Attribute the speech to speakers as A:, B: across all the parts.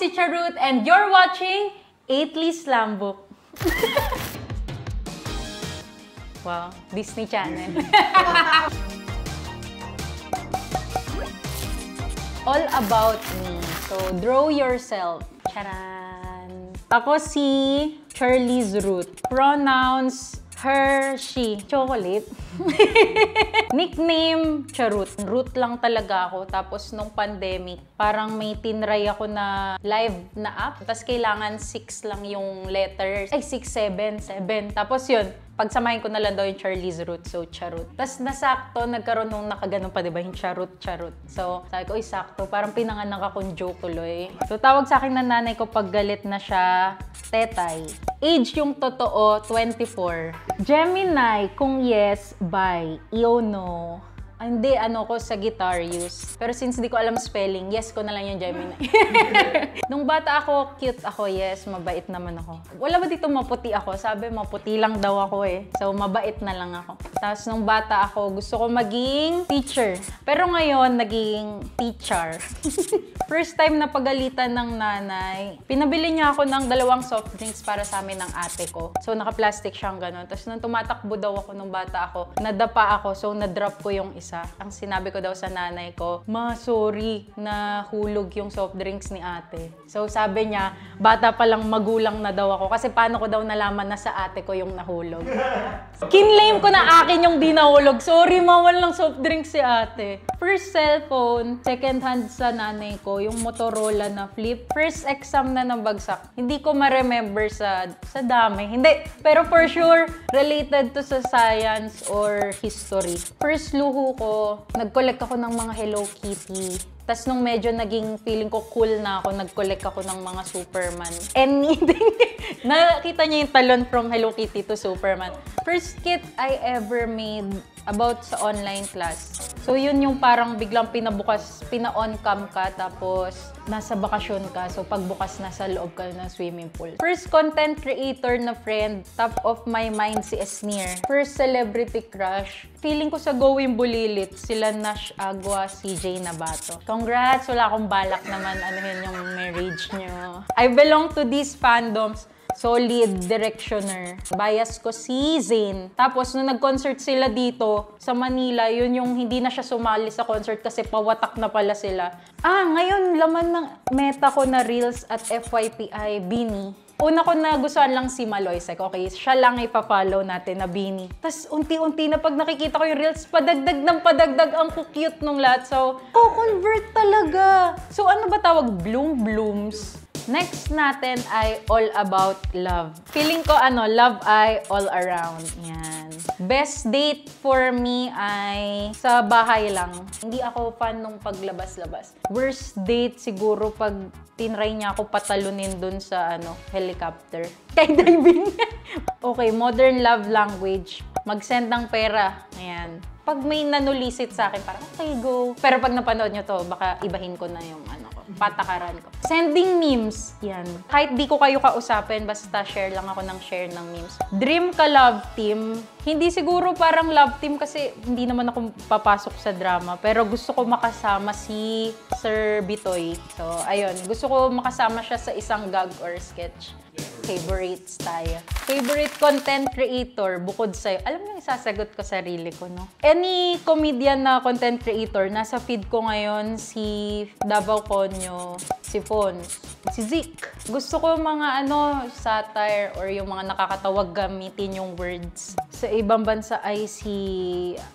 A: si Charut and you're watching Ately Slambook. Wow, Disney Channel. All about me. So, draw yourself. Charan! Ako si Charlize Ruth. Pronouns, her, she. Chocolate. Nickname, Charut. Root lang talaga ako. Tapos nung pandemic, parang may tinry ako na live na app. Tapos kailangan 6 lang yung letters. Ay, 6, 7, 7. Tapos yun, pagsamahin ko na lang daw yung Charlize Ruth. So, Charut. Tapos nasakto, nagkaroon nung nakaganon pa, diba? Yung Charut, Charut. So, sabi ko, sakto. Parang pinanganak akong joke tuloy. So, tawag sa akin ng nanay ko pag galit na siya, Tetay. Age yung totoo, 24. Gemini, kung yes, bye. Iyo, no. Hindi, ko sa Guitarius. Pero since di ko alam spelling, yes ko na lang yung Gemini. Nung bata ako, cute ako, yes, mabait naman ako. Wala ba dito maputi ako? Sabi, maputi lang daw ako eh. So, mabait na lang ako. Tapos nung bata ako, gusto ko maging teacher. Pero ngayon, naging teacher. First time na pagalitan ng nanay, pinabili niya ako ng 2 soft drinks para sa amin ng ate ko. So, naka-plastic siyang gano'n. Tapos nung tumatakbo daw ako nung bata ako, nadapa ako. So, na-drop ko yung isa. Ang sinabi ko daw sa nanay ko, ma, sorry, nahulog yung soft drinks ni ate. So, sabi niya, bata pa lang magulang na daw ako. Kasi paano ko daw nalaman na sa ate ko yung nahulog. Kinlaim ko na akin yung di nahulog. Sorry, ma, walang soft drinks si ate. First cellphone, second hand sa nanay ko, yung Motorola na flip. First exam na nabagsak. Hindi ko ma-remember sa dami. Hindi. Pero for sure, related to sa science or history. First luho ko, nag-collect ako ng mga Hello Kitty. Tapos nung medyo naging feeling ko cool na ako, nag-collect ako ng mga Superman. Anything. Nakita niyo yung talon from Hello Kitty to Superman. First kit I ever made about sa online class. So yun yung parang biglang pinabukas, pina-on cam ka, tapos nasa bakasyon ka. So pagbukas nasa loob ka ng swimming pool. First content creator na friend, top of my mind si Esneer. First celebrity crush, feeling ko sa Going Bulilit, sila Nash Agua, CJ Nabato. Congrats! Wala akong balak naman anuhin yung marriage nyo. I belong to these fandoms. Solid directioner. Bias ko si Zayn. Tapos, nung nag-concert sila dito sa Manila, yun yung hindi na siya sumali sa concert kasi pawatak na pala sila. Ngayon, laman ng meta ko na Reels at FYPI, Bini. Una ko nagustuhan lang si Maloysek. Okay, siya lang ipa-follow natin na Bini. Tapos, unti-unti na pag nakikita ko yung Reels, padagdag ng padagdag ang cute nung lahat. So, convert talaga. So, ano ba tawag? Blooms. Next natin ay all about love. Feeling ko love ay all around. Yan. Best date for me ay sa bahay lang. Hindi ako fan nung paglabas-labas. Worst date siguro pag tinry niya ako patalunin dun sa helicopter. Kay diving. Okay, modern love language. Mag-send ng pera. Ayan. Pag may nanulisit sa akin, parang okay, go. Pero pag napanood nyo to, baka ibahin ko na yung patakaran ko. Sending memes. Yan. Kahit di ko kayo kausapin, basta share lang ako ng share ng memes. Dream ka love team. Hindi siguro parang love team kasi hindi naman ako papasok sa drama. Pero gusto ko makasama si Sir Bitoy. So, ayun. Gusto ko makasama siya sa isang gag or sketch. Favorites tayo. Favorite content creator bukod sa'yo. Alam mo yung isasagot ko sarili ko, no? Any comedian na content creator, nasa feed ko ngayon si Davao Conyo, si Fons, si Zik. Gusto ko mga satire or yung mga nakakatawag gamitin yung words. Sa ibang bansa ay si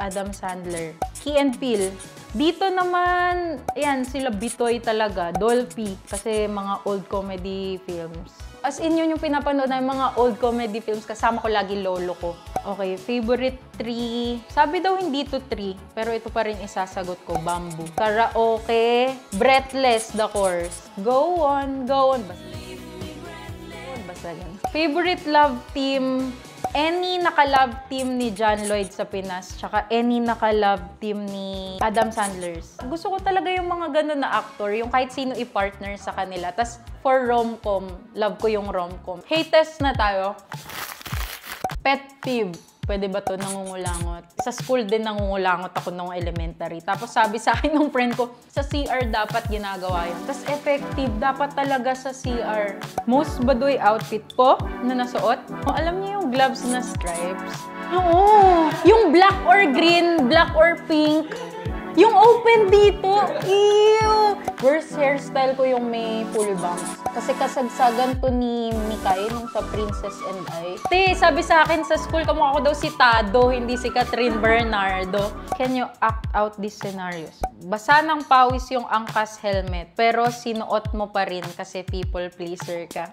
A: Adam Sandler. Key and Peele. Dito naman, ayan, sila Bitoy talaga. Dolphy. Kasi mga old comedy films. As in, yun yung pinapanood na yung mga old comedy films. Kasama ko lagi lolo ko. Okay, favorite 3. Sabi daw hindi to 3. Pero ito pa rin isasagot ko. Bamboo. Karaoke. Breathless, the course. Go on, go on. Basta yan. Favorite love team. Any naka-love team ni John Lloyd sa Pinas, tsaka any naka-love team ni Adam Sandler's. Gusto ko talaga yung mga ganun na actor, yung kahit sino i-partner sa kanila. Tas for rom-com, love ko yung rom-com. Hate test na tayo. Pet peeve. Pwede ba to nangungulangot? Sa school din nangungulangot ako nung elementary. Tapos sabi sa akin ng friend ko, sa CR dapat ginagawa yun. Tapos effective, dapat talaga sa CR. Most baduy outfit ko na nasuot. Oh, alam niyo yung gloves na stripes? Oo! Yung black or green, black or pink. Yung open dito, ew! Worst hairstyle ko yung may full bangs. Kasi kasagsagan to ni Mikay nung sa Princess and I. Te, sabi sa akin sa school, kamukha ko daw si Tado, hindi si Catherine Bernardo. Can you act out these scenarios? Basa ng pawis yung angkas helmet, pero sinuot mo pa rin kasi people pleaser ka.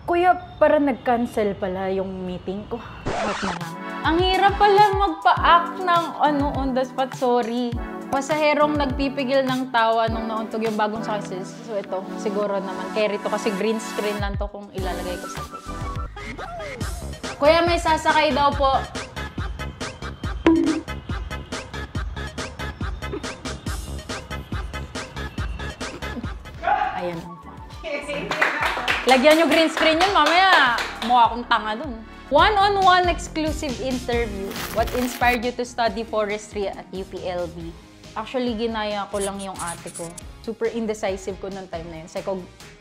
A: Kuya, para nag-cancel pala yung meeting ko. What na lang. Ang hirap pala magpa-act ng on the spot, sorry. Pasaherong nagpipigil ng tawa nung nauntog yung bagong sakay. So ito, siguro naman. Carry to kasi green screen lang to kung ilalagay ko sa face. Kuya, may sasakay daw po. Ayan lang po. Lagyan nyo green screen yun, mamaya mukha akong tanga dun. One-on-one exclusive interview. What inspired you to study forestry at UPLB? Actually, ginaya ko lang yung ate ko. Super indecisive ko nung time na yun.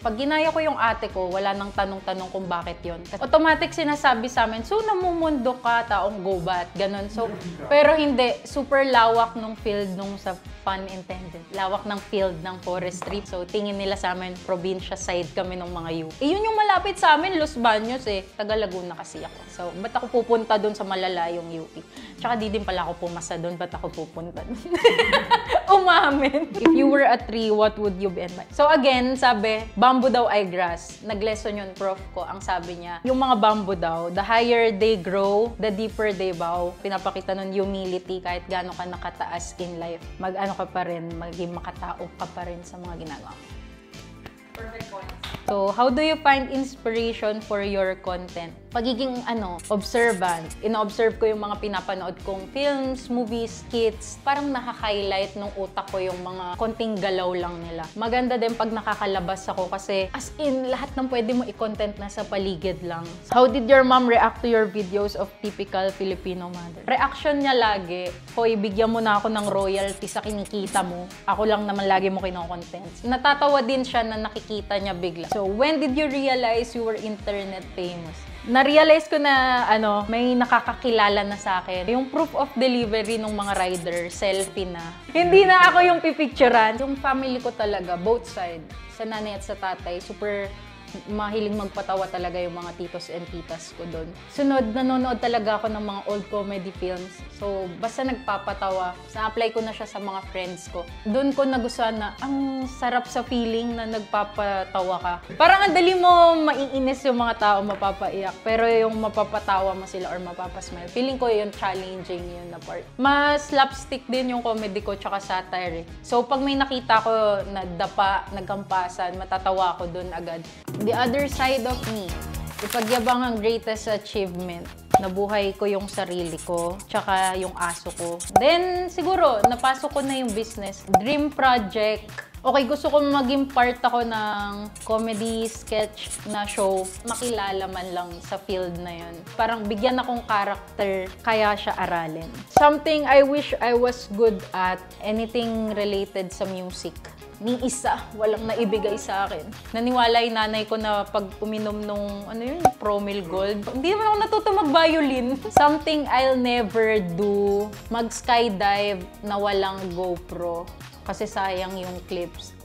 A: Pag ginaya ko yung ate ko, wala nang tanong-tanong kung bakit yun. Automatic sinasabi sa amin, so namumundo ka, taong go bat, ganun. So, pero hindi, super lawak nung field nung sa pun intended. Lawak ng field ng forestry. So, tingin nila sa amin, probinsya side kami ng mga UP. Yun yung malapit sa amin, Los Baños eh. Taga Laguna kasi ako. So, ba't ako pupunta dun sa malalayong UP? Tsaka di din pala ako pumasa dun, ba't ako pupunta dun? Umamin. If you were a tree, what would you be and why? So again, sabi, bamboo daw ay grass. Nag-lesson yun, prof ko. Ang sabi niya, yung mga bamboo daw, the higher they grow, the deeper they bow. Pinapakita nun humility kahit gaano ka nakataas in life. Mag-ano ka pa rin, maging makatao ka pa rin sa mga ginagawa mo. Perfect point. So, how do you find inspiration for your content? Pagiging observant. Ino-observe ko yung mga pinapanood kong films, movies, skits. Parang nakaka-highlight ng utak ko yung mga konting galaw lang nila. Maganda din pag nakakalabas ako kasi as in, lahat ng pwede mo i-content na sa paligid lang. How did your mom react to your videos of typical Filipino mother? Reaction niya lagi, hoy, bigyan mo na ako ng royalty sa kinikita mo. Ako lang naman lagi mo kino-content. Natatawa din siya na nakikita niya bigla. So, when did you realize you were internet famous? Na-realize ko na may nakakakilala na sa akin. Yung proof of delivery ng mga rider, selfie na. Hindi na ako yung pipicturan. Yung family ko talaga, both side, sa nanay at sa tatay, super mahiling magpatawa talaga yung mga titos and titas ko doon. Sunod, nanonood talaga ako ng mga old comedy films. So, basta nagpapatawa. Na-apply ko na siya sa mga friends ko. Doon ko nagustuhan na ang sarap sa feeling na nagpapatawa ka. Parang ang dali mo maiinis yung mga tao, mapapaiyak. Pero yung mapapatawa mo sila or mapapasmile, feeling ko yung challenging yun na part. Mas slapstick din yung comedy ko tsaka satire. So, pag may nakita ko na dapa, nagkampasan, matatawa ako doon agad. The other side of me, ipagyabang ang greatest achievement. Nabuhay ko yung sarili ko, tsaka yung aso ko. Then, siguro, napasok ko na yung business. Dream project. Okay, gusto ko maging part ako ng comedy sketch na show. Makilala man lang sa field na yun. Parang bigyan akong character, kaya siya aralin. Something I wish I was good at, anything related sa music. Ni isa, walang naibigay sa akin. Naniwala yung nanay ko na pag uminom nung, Promil Gold. Hindi naman ako natuto mag-violin. Something I'll never do, mag-skydive na walang GoPro. Kasi sayang yung clips.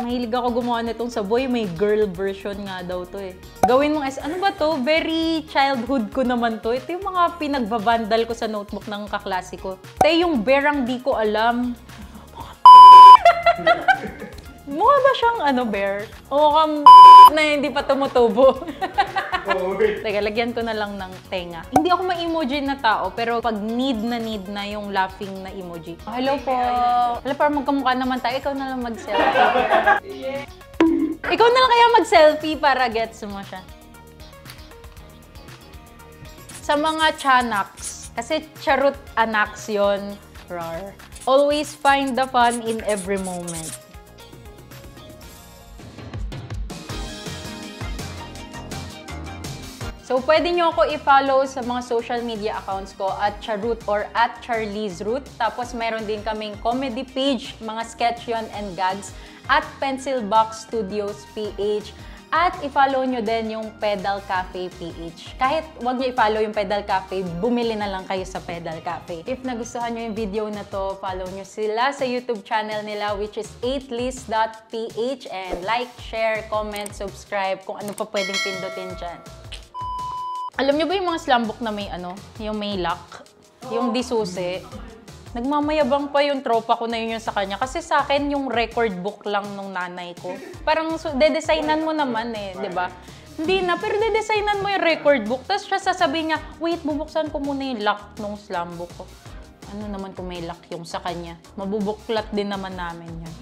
A: Mahilig ako gumawa nitong sa Boy, may girl version nga daw to eh. Gawin mong ano ba to? Very childhood ko naman to. Ito yung mga pinagbabandal ko sa notebook ng kaklase ko. Ito yung berang di ko alam. Mukha ba siyang bear? O mukhang na hindi pa tumutubo. Teka, lagyan ko na lang ng tenga. Hindi ako ma-emoji na tao, pero pag need na yung laughing na emoji. Hello po. Wala, parang magkamukha naman tayo. Ikaw na lang mag-selfie. Ikaw na lang kaya mag-selfie para gets mo siya. Sa mga chanaks, kasi charot anaks yun. Rar. Always find the fun in every moment. So, pwede nyo ako i-follow sa mga social media accounts ko at Charut or at Charlize Root. Tapos, meron din kaming comedy page, mga sketch yun and gags, at Pencil Box Studios PH. At i-follow nyo din yung Pedal Cafe PH. Kahit wag nyo i-follow yung Pedal Cafe, bumili na lang kayo sa Pedal Cafe. If nagustuhan nyo yung video na to, follow nyo sila sa YouTube channel nila, which is 8list.ph, and like, share, comment, subscribe, kung ano pa pwedeng pindutin dyan. Alam nyo ba yung mga slumbook na may yung may lock? Yung disusi? Nagmamayabang pa yung tropa ko na yun sa kanya. Kasi sa akin, yung record book lang nung nanay ko. Parang de-designan mo naman di ba? Hindi na, pero de-designan mo yung record book. Tapos siya sasabihin niya, wait, bubuksan ko muna yung lock nung slam book ko. Ano naman kung may lock yung sa kanya? Mabubuklat din naman namin yan.